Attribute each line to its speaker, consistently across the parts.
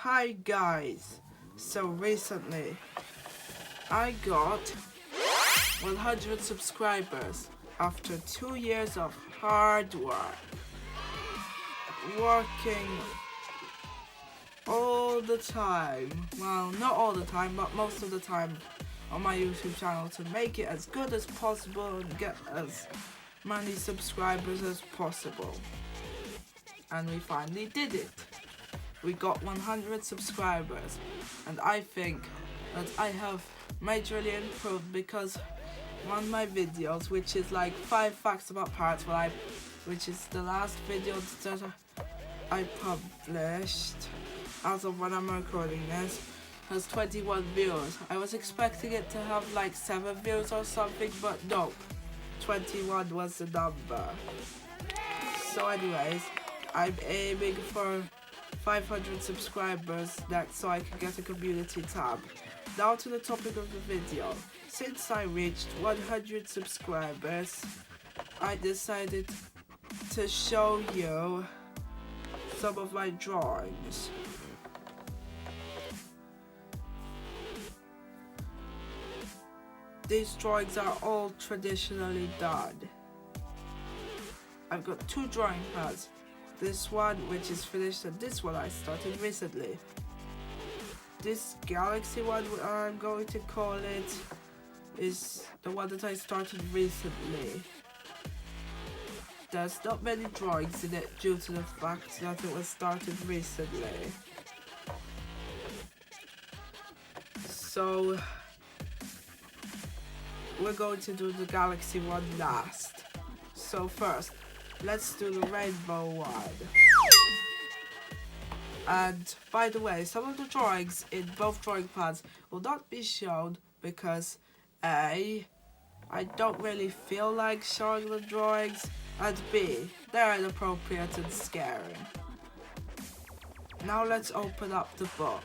Speaker 1: Hi guys, so recently I got 100 subscribers after 2 years of hard work, working all the time, well not all the time but most of the time on my YouTube channel to make it as good as possible and get as many subscribers as possible. And we finally did it. We got 100 subscribers, and I think that I have majorly improved because one of my videos, which is like 5 facts about parrots, which is the last video that I published as of when I'm recording this, has 21 views. I was expecting it to have like 7 views or something, but no, 21 was the number. So anyways, I'm aiming for 500 subscribers next so I can get a community tab. Now to the topic of the video. Since I reached 100 subscribers, I decided to show you some of my drawings. These drawings are all traditionally done. I've got 2 drawing pads. This one, which is finished, and this one I started recently. This galaxy one, I'm going to call it, is the one that I started recently. There's not many drawings in it due to the fact that it was started recently. So, we're going to do the galaxy one last. So first, let's do the rainbow one. And by the way, some of the drawings in both drawing pads will not be shown because A, I don't really feel like showing the drawings, and B, they're inappropriate and scary. Now let's open up the book.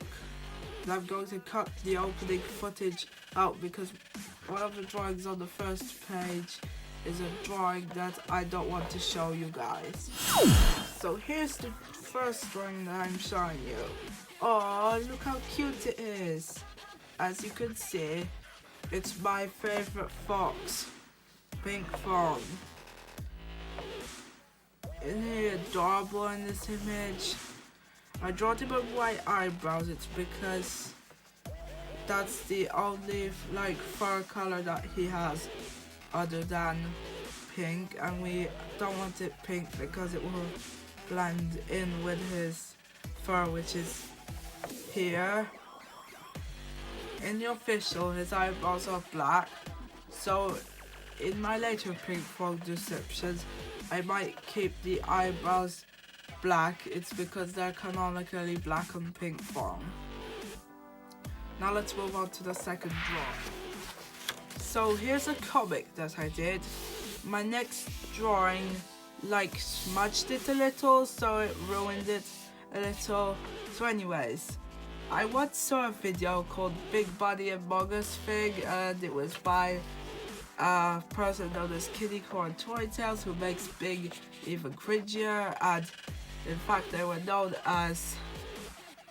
Speaker 1: And I'm going to cut the opening footage out because one of the drawings on the first page is a drawing that I don't want to show you guys. So here's the first drawing that I'm showing you. Oh, look how cute it is. As you can see, it's my favorite fox, Pink Fawn. Isn't he adorable in this image? I drew him with white eyebrows. It's because that's the only like fur color that he has other than pink, and we don't want it pink because it will blend in with his fur, which is here. In the official, his eyebrows are black, so in my later Pink Frog descriptions I might keep the eyebrows black. It's because they're canonically black on Pink Frog. Now let's move on to the second drawing. So here's a comic that I did. My next drawing like smudged it a little, so it ruined it a little. So anyways, I once saw a video called Big Body Among Us Thing, and it was by a person known as Kitty Corn Toy Tales, who makes Big even cringier, and in fact they were known as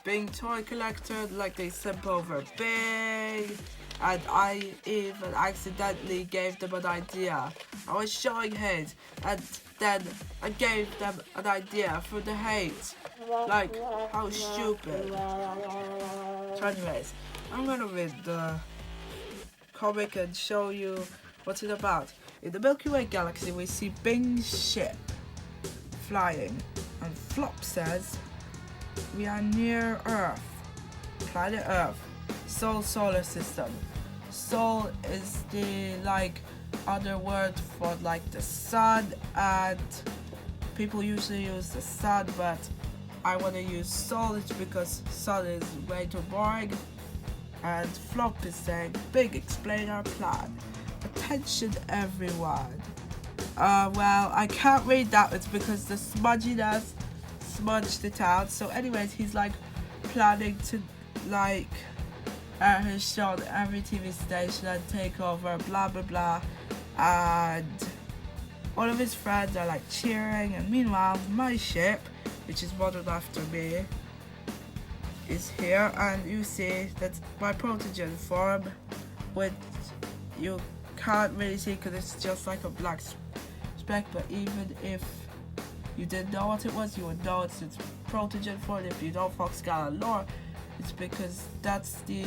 Speaker 1: Big Toy Collector, like they simp over Big. And I even accidentally gave them an idea. I was showing hate, and then I gave them an idea for the hate. Like, how stupid. So anyways, I'm gonna read the comic and show you what it's about. In the Milky Way galaxy, we see Bing's ship flying, and Flop says, "We are near Earth, planet Earth, Sol solar system." Sol is the other word for like the sun, and people usually use the sun, but I want to use Sol. It's because sun is way too boring. And Flop is saying, "Big, explain our plan. Attention everyone." Well, I can't read that. It's because the smudginess smudged it out. So anyways, he's like planning to his show on every TV station and take over, blah blah blah, and all of his friends are like cheering, and meanwhile my ship, which is modeled after me, is here, and you see that my protogen form, which you can't really see because it's just like a black speck, but even if you didn't know what it was, you would know it's protogen form. If you know FoxGalah lore, it's because that's the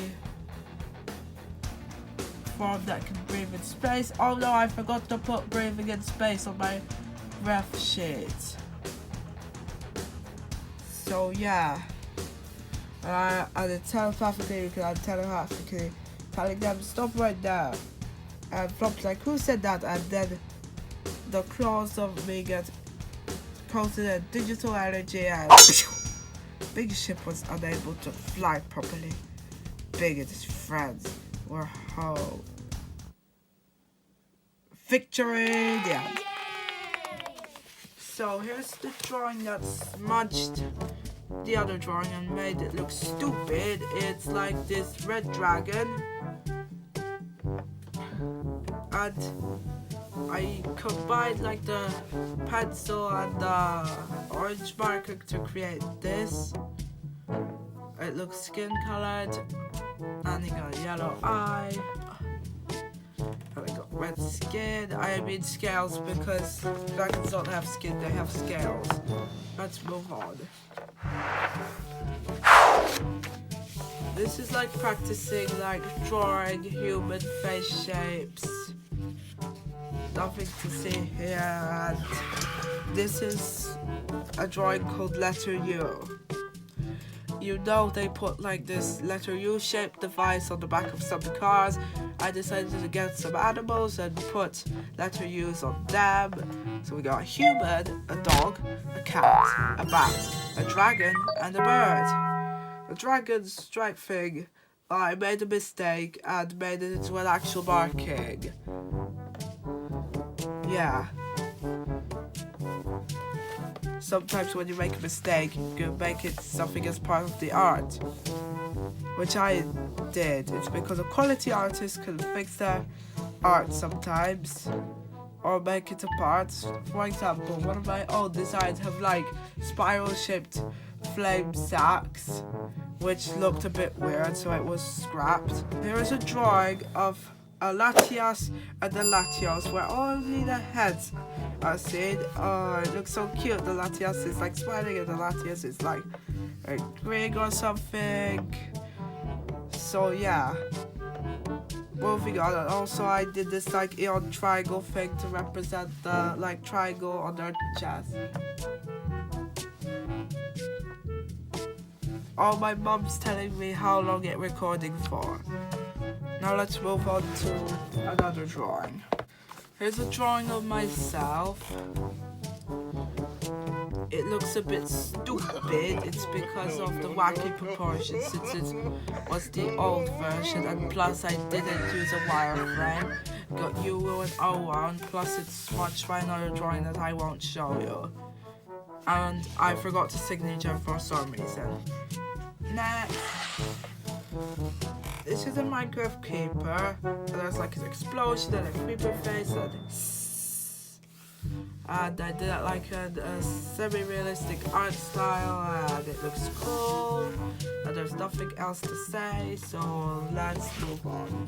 Speaker 1: form that can breathe in space. Oh no, I forgot to put breathing in space on my ref sheet. So yeah, and it's telepathically, because I'm telepathically telling them stop right now. And Flop's like, who said that? And then the claws of me get coated in digital energy, and Big Ship was unable to fly properly. Big and his friends were home. Victory! Yeah. So here's the drawing that smudged the other drawing and made it look stupid. It's like this red dragon, and I combined like the pencil and the orange marker to create this. It looks skin colored, and he got a yellow eye, and I got red skin. I mean scales, because dragons don't have skin, they have scales. Let's move on. This is like practicing like drawing human face shapes. Nothing to see here, and this is a drawing called letter U. You know they put like this letter U shaped device on the back of some cars. I decided to get some animals and put letter U's on them. So we got a human, a dog, a cat, a bat, a dragon, and a bird. The dragon's stripe thing, I made a mistake and made it into an actual marking. Yeah. Sometimes when you make a mistake, you can make it something as part of the art, which I did. It's because a quality artist can fix their art sometimes, or make it apart. For example, one of my old designs have like spiral-shaped flame sacks, which looked a bit weird, so it was scrapped. Here is a drawing of a Latias and a Latios, where only the heads are seen. Oh, it looks so cute. The Latias is like smiling, and the Latios is like agreeing or something. So yeah, moving on. And also I did this like Eon triangle thing to represent the like triangle on their chest. Oh, my mom's telling me how long it's recording for. Now let's move on to another drawing. Here's a drawing of myself. It looks a bit stupid. It's because of the wacky proportions, since it was the old version, and plus I didn't use a wireframe. Got U and O on, plus it's smudged by another drawing that I won't show you. And I forgot to signature for some reason. Next. This is a Minecraft creeper. So there's like an explosion and a creeper face and I did it like a semi-realistic art style, and it looks cool. And there's nothing else to say, so let's move on.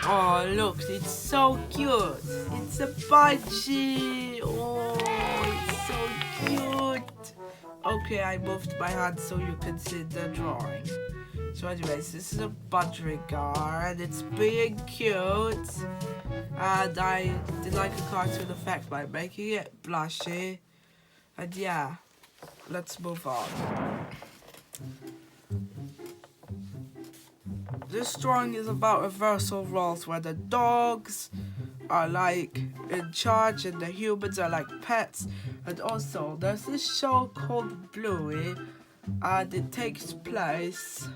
Speaker 1: Oh look, it's so cute. It's a budgie. Oh, it's so cute. Okay, I moved my hand so you can see the drawing. So anyways, this is a budgerigar, and it's being cute, and I did like a cartoon effect by making it blushy, and yeah, let's move on. This drawing is about reversal roles, where the dogs are like in charge and the humans are like pets. And also there's this show called Bluey, and it takes place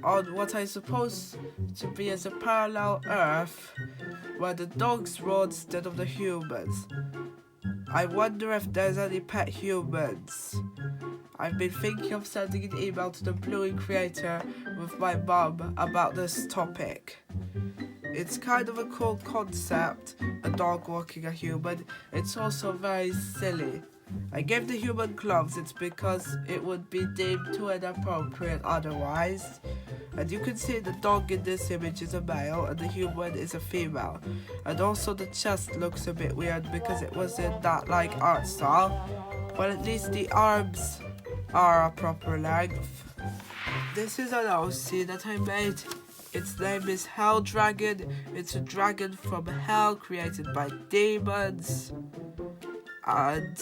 Speaker 1: on what I suppose to be as a parallel Earth, where the dogs rule instead of the humans. I wonder if there's any pet humans. I've been thinking of sending an email to the Bluey creator with my mum about this topic. It's kind of a cool concept, a dog walking a human. It's also very silly. I gave the human clothes, it's because it would be deemed too inappropriate otherwise. And you can see the dog in this image is a male and the human is a female. And also the chest looks a bit weird because it was in that like art style. But at least the arms are a proper length. This is an OC that I made. Its name is Hell Dragon. It's a dragon from hell created by demons. And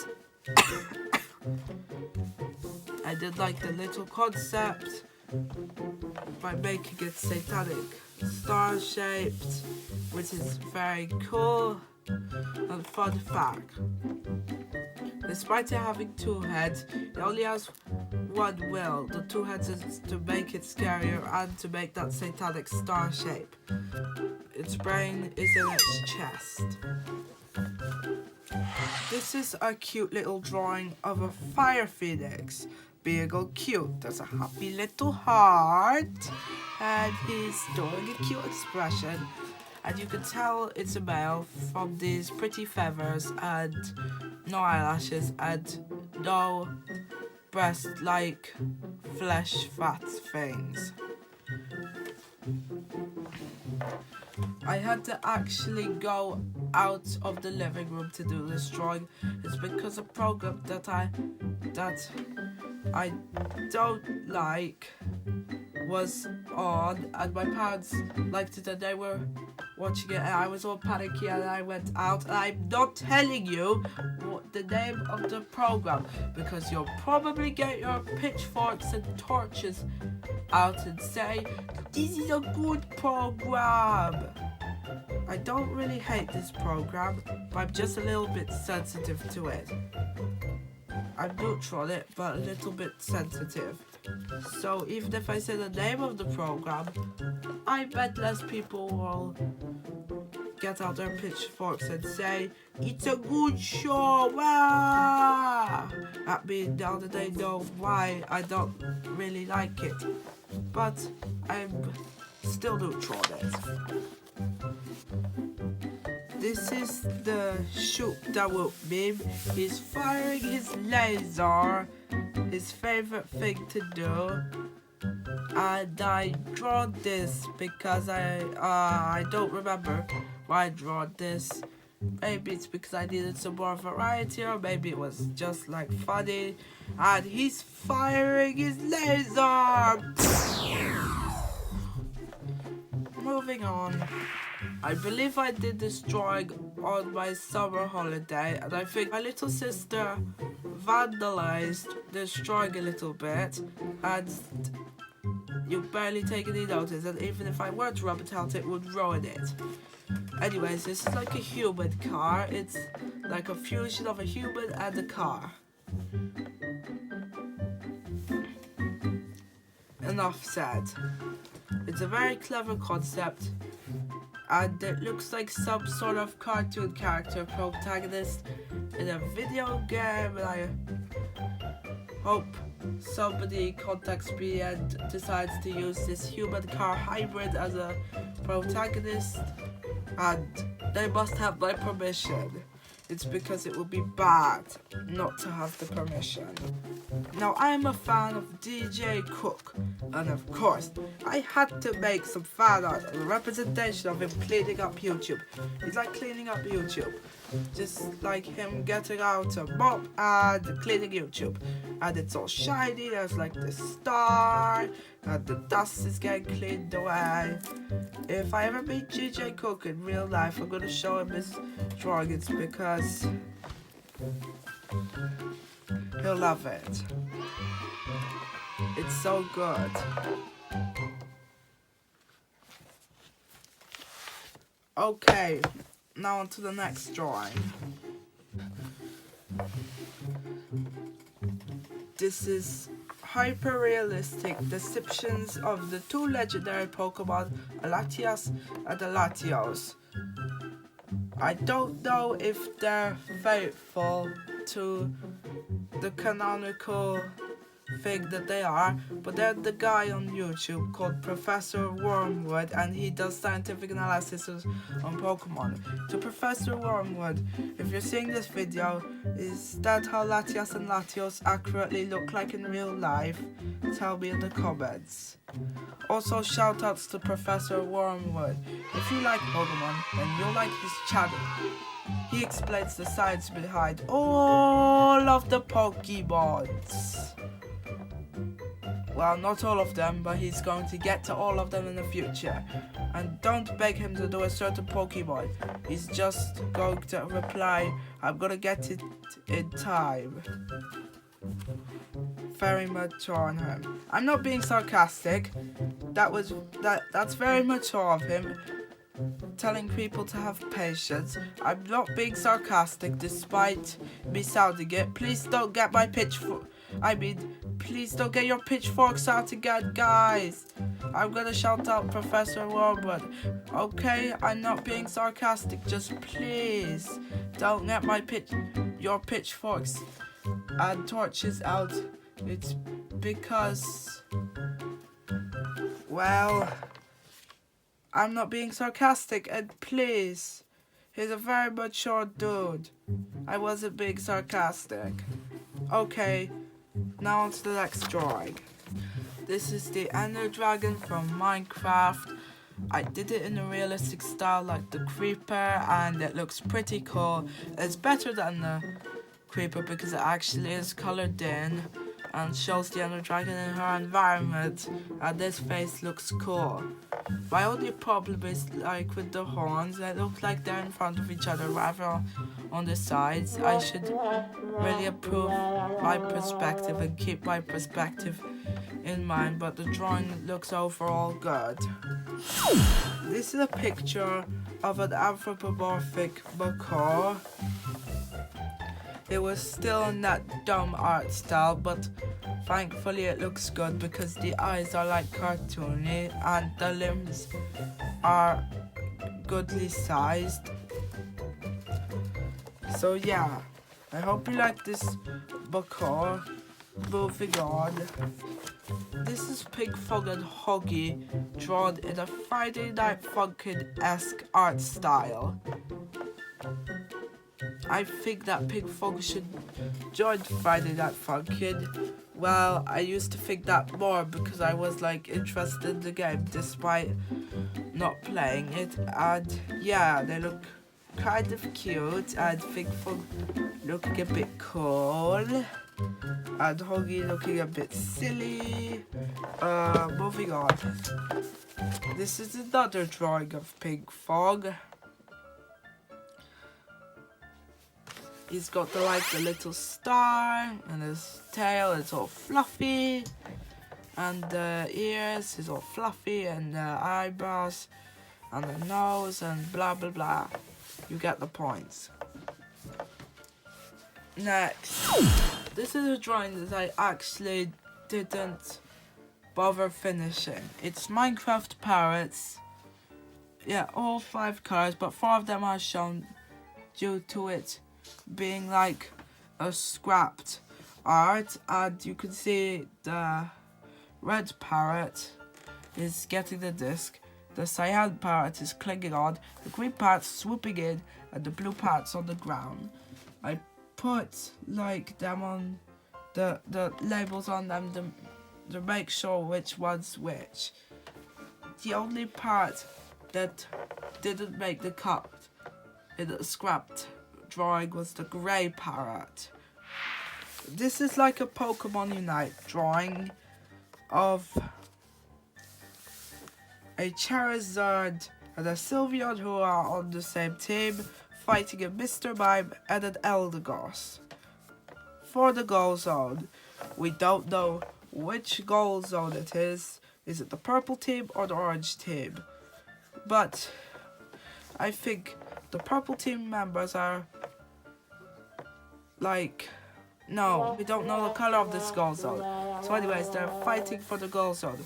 Speaker 1: I did like the little concept by making it satanic star shaped, which is very cool. And fun fact, despite it having two heads, it only has one will. The two heads is to make it scarier and to make that satanic star shape. Its brain is in its chest. This is a cute little drawing of a fire phoenix. Big or cute. There's a happy little heart. And he's doing a cute expression. And you can tell it's a male from these pretty feathers and no eyelashes and no breast-like flesh fat things. I had to actually go out of the living room to do this drawing. It's because a program that I don't like was on, and my parents liked it and they were watching it, and I was all panicky and I went out. And I'm not telling you what the name of the program because you'll probably get your pitchforks and torches out and say, "This is a good program." I don't really hate this program, but I'm just a little bit sensitive to it. I'm neutral on it, but a little bit sensitive. So even if I say the name of the program, I bet less people will get out their pitchforks and say, "It's a good show, wow!" at me now that they know why I don't really like it. But I'm still neutral on it. This is the shoot that will meme. He's firing his laser, his favorite thing to do. And I draw this because I don't remember why I draw this. Maybe it's because I needed some more variety, or maybe it was just like funny. And he's firing his laser. Moving on. I believe I did this drawing on my summer holiday, and I think my little sister vandalized this drawing a little bit, and you barely take any notice, and even if I were to rub it out, it would ruin it. Anyways, this is like a human car. It's like a fusion of a human and a car. Enough said. It's a very clever concept, and it looks like some sort of cartoon character protagonist in a video game, and I hope somebody contacts me and decides to use this human car hybrid as a protagonist, and they must have my permission. It's because it would be bad not to have the permission. Now, I am a fan of DJ Cook, and of course, I had to make some fan art and a representation of him cleaning up YouTube. He's like cleaning up YouTube, just like him getting out a mop and cleaning YouTube. And it's all shiny, there's like this star, and the dust is getting cleaned away. If I ever meet DJ Cook in real life, I'm gonna show him his drawings because he'll love it. It's so good. Okay, now on to the next drawing. This is hyper-realistic depictions of the two legendary Pokemon, Latias and Latios. I don't know if they're faithful to the canonical think that they are, but there's the guy on YouTube called Professor Wormwood, and he does scientific analysis on Pokemon. So Professor Wormwood, if you're seeing this video, is that how Latias and Latios accurately look like in real life? Tell me in the comments. Also, shoutouts to Professor Wormwood. If you like Pokemon, then you'll like his channel. He explains the science behind all of the Pokemons. Well, not all of them, but he's going to get to all of them in the future. And don't beg him to do a certain Pokemon. He's just going to reply, I'm gonna get it in time. Very mature on him. I'm not being sarcastic. That's very mature of him, telling people to have patience. I'm not being sarcastic despite me sounding it. Please don't get my pitchfork. Please don't get your pitchforks out again, guys. I'm gonna shout out Professor Wormwood. Okay, I'm not being sarcastic. Just please don't get your pitchforks and torches out. It's because, well, I'm not being sarcastic, and please, he's a very mature dude. I wasn't being sarcastic. Okay, now on to the next drawing. This is the Ender Dragon from Minecraft. I did it in a realistic style like the creeper, and it looks pretty cool. It's better than the creeper because it actually is colored in and shows the Ender Dragon in her environment, and this face looks cool. My only problem is, like, with the horns, they look like they're in front of each other rather on the sides. I should really improve my perspective and keep my perspective in mind, but the drawing looks overall good. This is a picture of an anthropomorphic macaw. It was still in that dumb art style, but thankfully it looks good because the eyes are like cartoony and the limbs are goodly sized. So yeah, I hope you like this macaw. Moving on. This is Pigfog and Hoggy, drawn in a Friday Night Funkin'-esque art style. I think that Pigfog should join Friday Night Funkin'. Well, I used to think that more because I was like interested in the game despite not playing it, and yeah, they look kind of cute, and Pigfog looking a bit cool, and Hoggy looking a bit silly. Moving on. This is another drawing of Pigfog. He's got the little star, and his tail is all fluffy, and the ears is all fluffy, and the eyebrows, and the nose, and blah blah blah. You get the points. Next, this is a drawing that I actually didn't bother finishing. It's Minecraft parrots. Yeah, all 5 colors, but 4 of them are shown due to it being like a scrapped art, and you can see the red parrot is getting the disc, the cyan parrot is clinging on, the green parrot swooping in, and the blue parrot's on the ground. I put like them on the labels on them to make sure which one's which. The only part that didn't make the cut in the scrapped drawing was the grey parrot. This is like a Pokemon Unite drawing of a Charizard and a Sylveon who are on the same team, fighting a Mr. Mime and an Eldegoss. For the goal zone, we don't know which goal zone it is. Is it the purple team or the orange team? But I think the purple team members are like, no, we don't know the color of this goal zone. So anyways, they're fighting for the goal zone.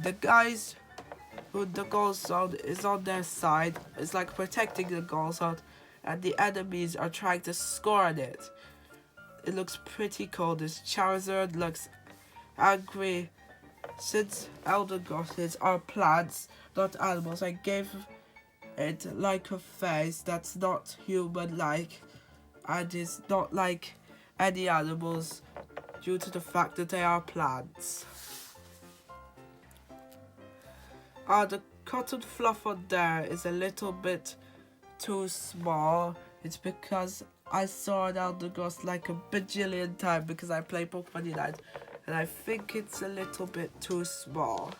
Speaker 1: The guys who the goal zone is on their side is like protecting the goal zone, and the enemies are trying to score on it. It looks pretty cool. This Charizard looks angry. Since elder gods are plants, not animals, I gave it like a face that's not human-like and is not like any animals due to the fact that they are plants. The cotton fluff on there is a little bit too small. It's because I saw it out the ghost like a bajillion times because I play Pokemon Unite, and I think it's a little bit too small.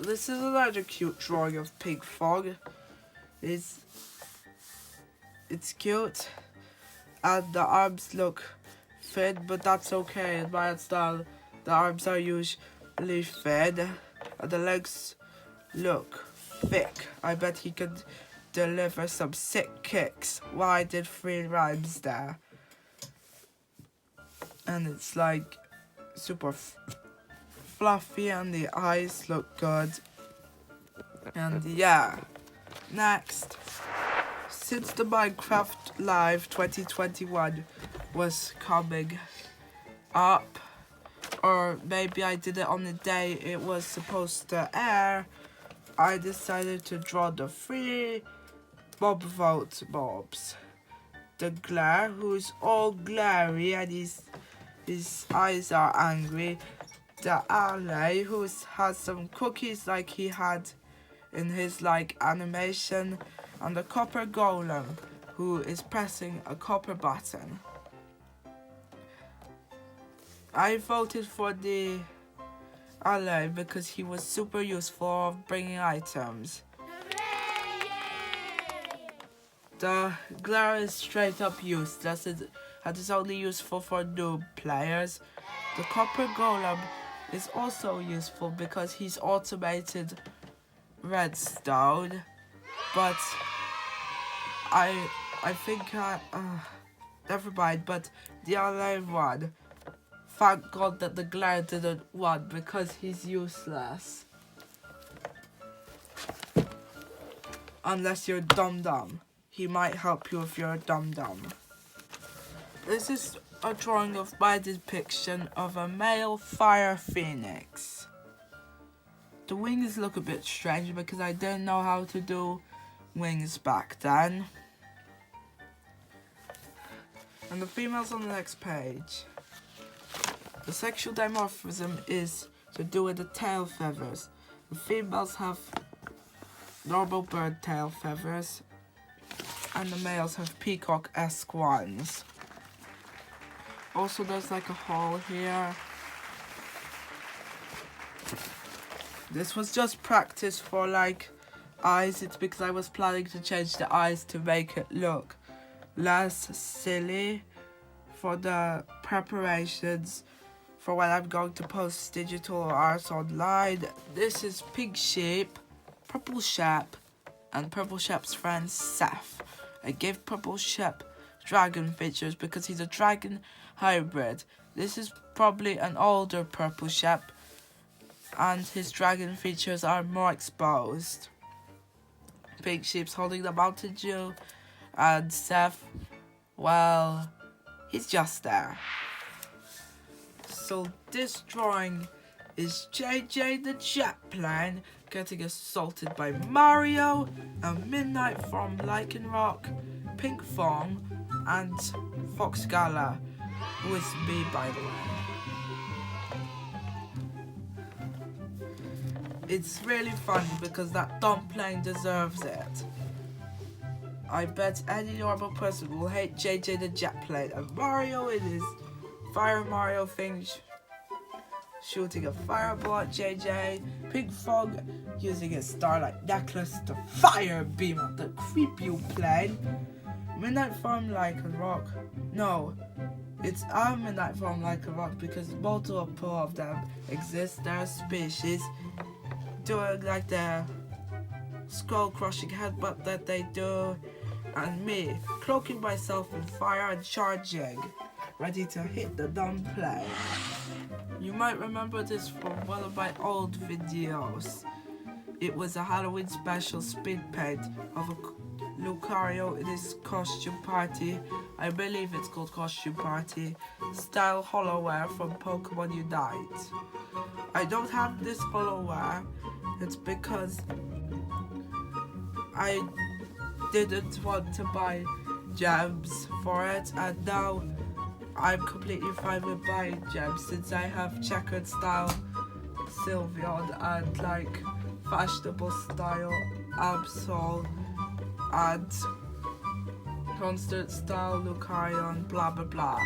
Speaker 1: This is another cute drawing of Pink Fog. It's cute, and the arms look thin, but that's okay. In my style, the arms are usually thin, and the legs look thick. I bet he could deliver some sick kicks. Well, I did 3 rhymes there. And it's like super fluffy and the eyes look good. And yeah. Next. Since the Minecraft Live 2021 was coming up, or maybe I did it on the day it was supposed to air, I decided to draw the 3 mob vote mobs. The Glare, who's all glary and his eyes are angry. The Alley, who has some cookies like he had in his animation. And the Copper Golem, who is pressing a copper button. I voted for the Alley because he was super useful of bringing items. The Glare is straight up useless and is only useful for noob players. The Copper Golem is also useful because he's automated redstone, but I think never mind. But the other one, thank God that the Glare didn't win because he's useless. Unless you're dumb. He might help you if you're dumb. This is a drawing of my depiction of a male fire phoenix. The wings look a bit strange because I didn't know how to do wings back then. And the females on the next page. The sexual dimorphism is to do with the tail feathers. The females have normal bird tail feathers, and the males have peacock-esque ones. Also, there's like a hole here. This was just practice for eyes. It's because I was planning to change the eyes to make it look less silly for the preparations for when I'm going to post digital art online. This is Pink Sheep, Purple Shep, and Purple Shep's friend Seth. I gave Purple Shep dragon features because he's a dragon hybrid. This is probably an older Purple Shep, and his dragon features are more exposed. Pink Sheep's holding the Mountain Dew, and Seth, well, he's just there. So this drawing is JJ the jet plane getting assaulted by Mario, and Midnight from Lycanroc, Pink Fong, and FoxGalah, who is me, by the way. It's really funny because that dumb plane deserves it. I bet any normal person will hate JJ the jet plane, and Mario in his Fire Mario thing shooting a fireball at JJ. Pink Fog using his starlight necklace to fire beam at the creepy plane. Midnight from Lycanroc. No, it's our Midnight from Lycanroc because multiple of them exist. They're species doing their skull crushing headbutt that they do, and me cloaking myself in fire and charging, ready to hit the dumb plane. You might remember this from one of my old videos. It was a Halloween special speed paint of Lucario in his costume party. I believe it's called costume party style holoware from Pokemon Unite. I don't have this holoware. It's because I didn't want to buy gems for it, and now I'm completely fine with buying gems since I have checkered style Sylveon and like fashionable style Absol and constant style Lucario, blah blah blah.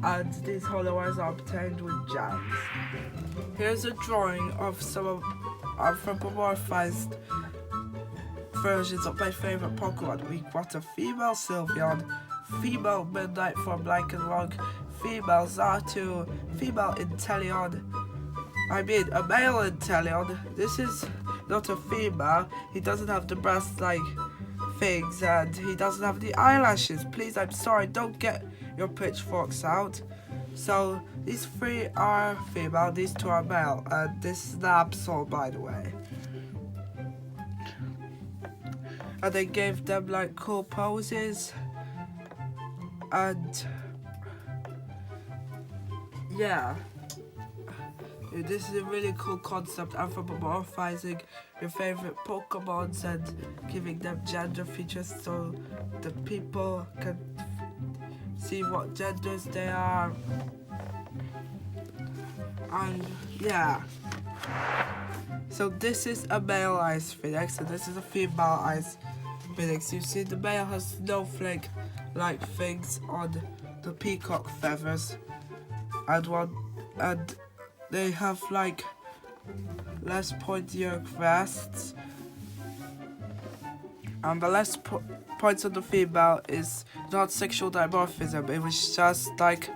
Speaker 1: And these holowares are obtained with gems. Here's a drawing of some of anthropomorphized versions of my favorite Pokemon. We got a female Sylveon, female Midnight from Lycanroc, female Xatu, female Inteleon. I mean, a male Inteleon. This is not a female. He doesn't have the breast-like things, and he doesn't have the eyelashes. Please, I'm sorry, don't get your pitchforks out. So, these three are female, these two are male, and this is the Absol, by the way. And they gave them like cool poses, and yeah, this is a really cool concept, anthropomorphizing your favorite Pokemons and giving them gender features so that people can see what genders they are. And yeah, so this is a male Ice Phoenix and this is a female Ice Phoenix. You see the male has snowflake like things on the peacock feathers, and they have like less pointier crests, and the less points on the female is not sexual dimorphism. It was just like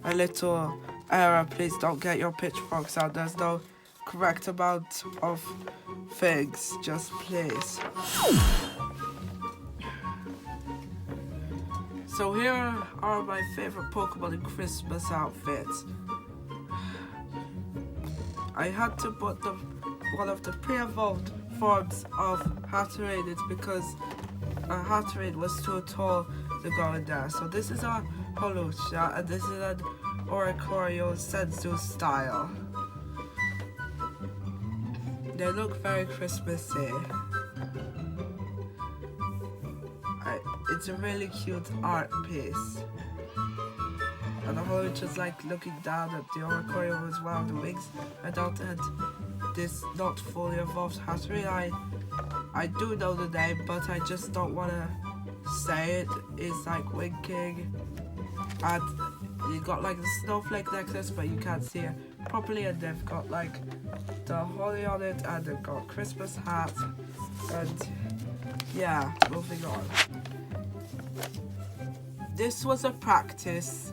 Speaker 1: a little error. Please don't get your pitchforks out. There's no correct amount of things, just please. So here are my favorite Pokemon in Christmas outfits. I had to put one of the pre-evolved forms of Hatterene. It's because Hatterene was too tall to go in there. So this is a Holucia, and this is an Oricorio Senzu style. They look very Christmassy. It's a really cute art piece. And the Holucia's like looking down at the Oricorio as well. The wings are out, and this not fully evolved Hatterene. I do know the name, but I just don't want to say it. It's like winking, and you got like the snowflake necklace, but you can't see it properly, and they've got like the holly on it, and they've got Christmas hat, and yeah, moving on. This was a practice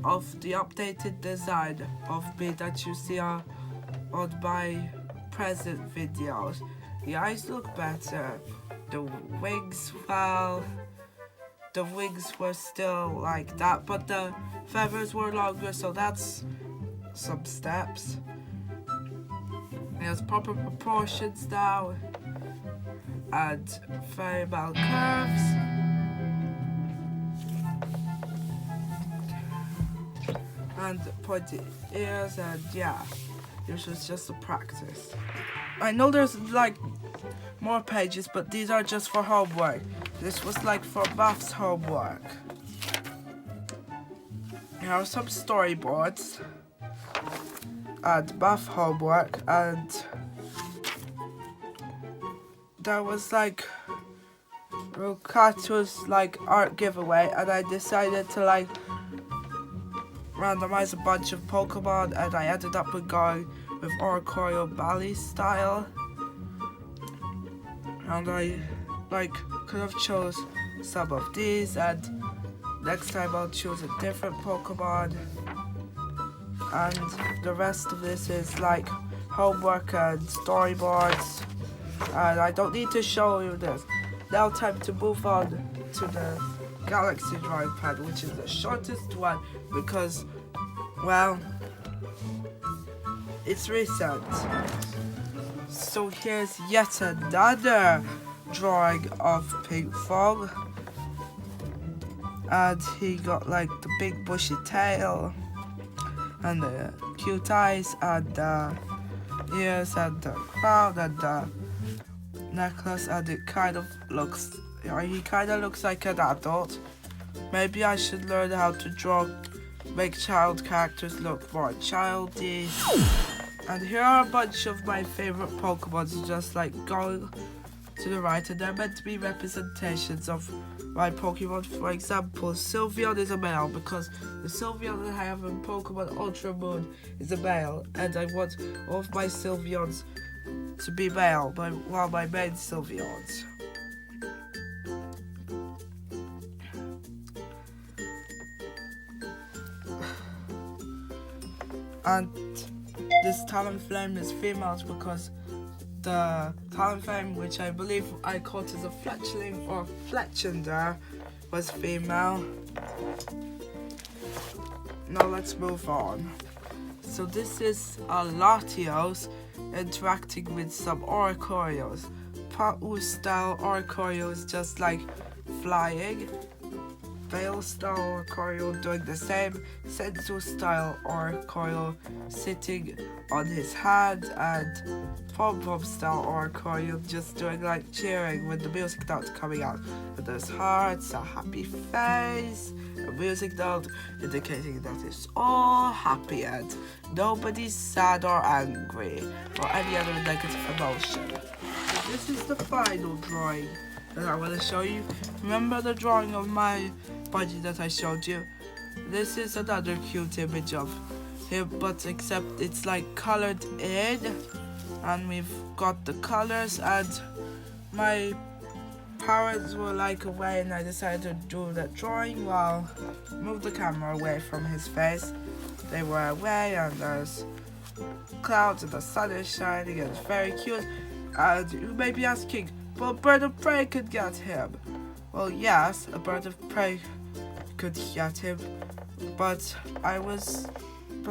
Speaker 1: of the updated design of me that you see on my present videos. The eyes look better, the wings, well, the wings were still like that, but the feathers were longer, so that's some steps. There's proper proportions now, and very well curves. And pointy ears, and yeah, this was just a practice. I know there's like more pages, but these are just for homework. This was like for maths homework. Here are some storyboards and math homework, and there was like Rukatu's like art giveaway, and I decided to like randomize a bunch of Pokemon, and I ended up with going with Oricorio Bally style, and I like could have chose some of these, and next time I'll choose a different Pokemon. And the rest of this is like homework and storyboards, and I don't need to show you this. Now time to move on to the Galaxy drawing pad, which is the shortest one because, well, it's recent. So here's yet another drawing of Pink Fog, and he got like the big bushy tail and the cute eyes and the ears and the crown and the necklace, and it kind of looks, he kind of looks like an adult. Maybe I should learn how to make child characters look more childish. And here are a bunch of my favorite Pokemon, just like going to the right, and they're meant to be representations of my Pokemon. For example, Sylveon is a male because the Sylveon that I have in Pokemon Ultra Moon is a male, and I want all of my Sylveons to be male, while my main Sylveons. And this Talonflame is females because the Talonflame, which I believe I caught as a fletchling or fletchender, was female. Now let's move on. So this is a Latios interacting with some Oricorios. Pau style Oricorio is just like flying. Veil style Oricorio doing the same. Sensu style Oricorio sitting on his hand, and Pom Pom style Oricorio just doing like cheering with the music note coming out. And there's hearts, a happy face, a music note indicating that it's all happy and nobody's sad or angry or any other negative emotion. So this is the final drawing that I want to show you. Remember the drawing of my budgie that I showed you? This is another cute image of him, but except it's like colored in, and we've got the colors, and my parents were like away and I decided to do that drawing while move the camera away from his face. They were away and there's clouds and the sun is shining and it's very cute. And you may be asking, well, a bird of prey could get him. Well, yes, a bird of prey could get him, but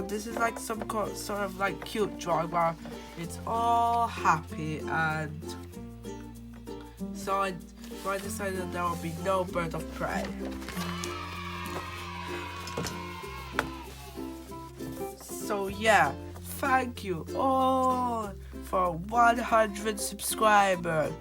Speaker 1: this is like some sort of like cute drawing where it's all happy, and so I decided there will be no bird of prey. So yeah, thank you all for 100 subscribers.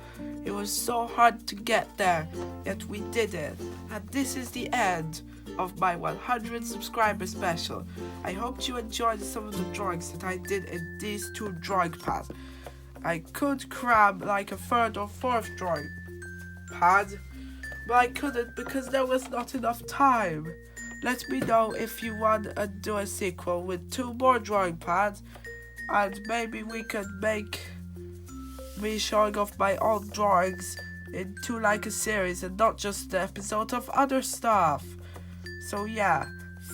Speaker 1: It was so hard to get there, yet we did it. And this is the end of my 100 subscriber special. I hope you enjoyed some of the drawings that I did in these two drawing pads. I could cram like a third or fourth drawing pad, but I couldn't because there was not enough time. Let me know if you want to do a sequel with 2 more drawing pads, and maybe we could make me showing off my old drawings into like a series and not just the episode of other stuff. So yeah,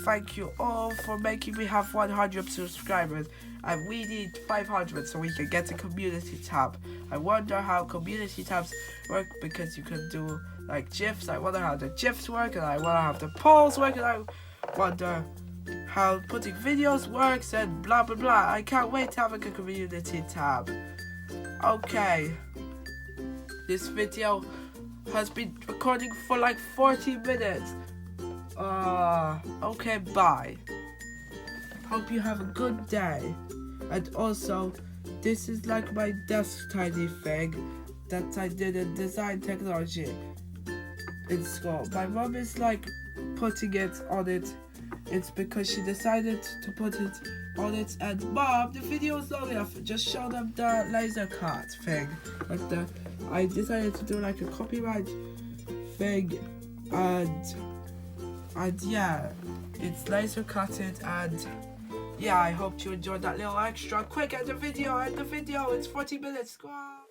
Speaker 1: thank you all for making me have 100 subscribers, and we need 500 so we can get a community tab. I wonder how community tabs work, because you can do like GIFs. I wonder how the GIFs work, and I wonder how the polls work, and I wonder how putting videos works, and blah blah blah. I can't wait to have a community tab. Okay, this video has been recording for like 40 minutes. Okay, bye. Hope you have a good day. And also, this is like my desk tidy thing that I did in design technology in school. My mom is like putting it on it. It's because she decided to put it on it, and Mom, the video is long enough. Just show them the laser cut thing. Like I decided to do like a copyright thing, and yeah, it's laser cutted, and yeah, I hope you enjoyed that little extra quick end the video. It's 40 minutes. Go on.